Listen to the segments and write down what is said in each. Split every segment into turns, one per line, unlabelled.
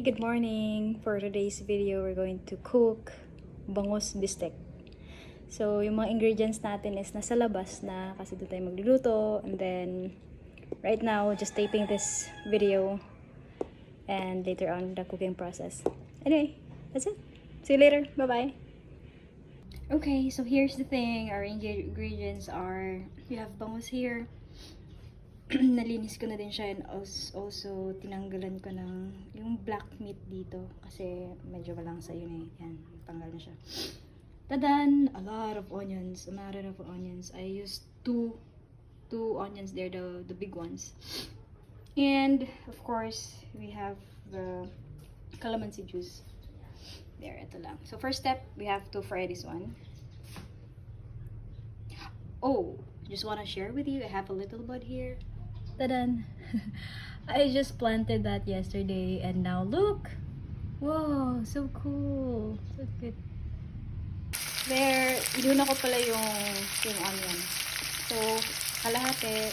Good morning! For today's video, we're going to cook bangus bistek. So, yung mga ingredients natin is nasa labas na kasi doon tayo magluluto. And then, right now, just taping this video and later on, the cooking process. Anyway, that's it. See you later. Bye-bye! Okay, so here's the thing. Our ingredients are, we have bangus here. Nalinis ko na din siya and also tinanggalan ko ng yung black meat dito kasi medyo malangsa yun eh. Yan, tanggal na siya. Tadan! A lot of onions. I used two onions there, the big ones. And of course, we have the calamansi juice. There, ito lang. So first step, we have to fry this one. Oh, just want to share with you, I have a little bud here. Tadan! I just planted that yesterday and now look! Wow, so cool! So good. There, inuna ko pala yung onion. So, kalahati,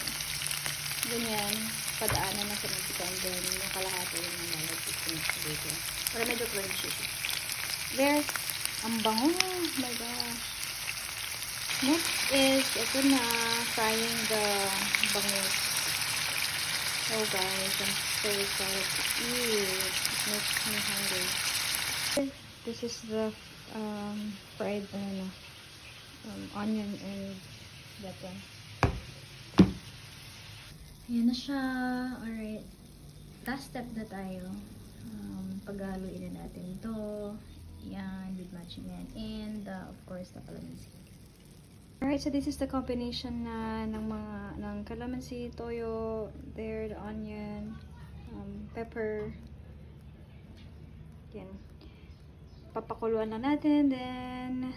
ganyan, padaanan na sa Mexico and then yung kalahati yung lalagay ko dito. Para medyo crunchy. There, ang bango! Oh my gosh! Next is, ito na, frying the bangus. Oh guys, I'm so excited to eat. It makes me hungry. This is the fried onion and that one. Ayan na siya. Alright. Last step na tayo. Paghaluin na natin ito. Yan, with matching yan. And of course, the calamansi. Alright, so this is the combination na ng calamansi, toyo, there, the onion, pepper. Yan. Papakuluan na natin, then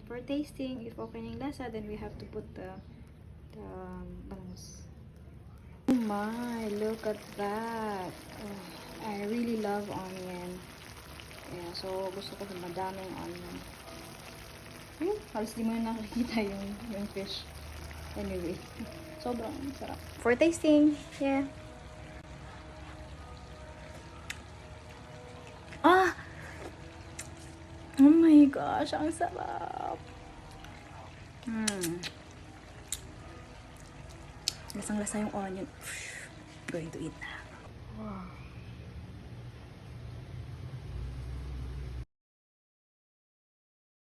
for tasting, if okay na yung lasa, then we have to put the bangus. Oh my, look at that. Oh, I really love onion. Yeah, so gusto ko madaming onion. Halos di mo na nakikita yung fish. Anyway, sobrang sarap. For tasting, yeah. Ah! Oh my gosh, ang sarap. Lasang-lasa yung onion. Going to eat na. Wow.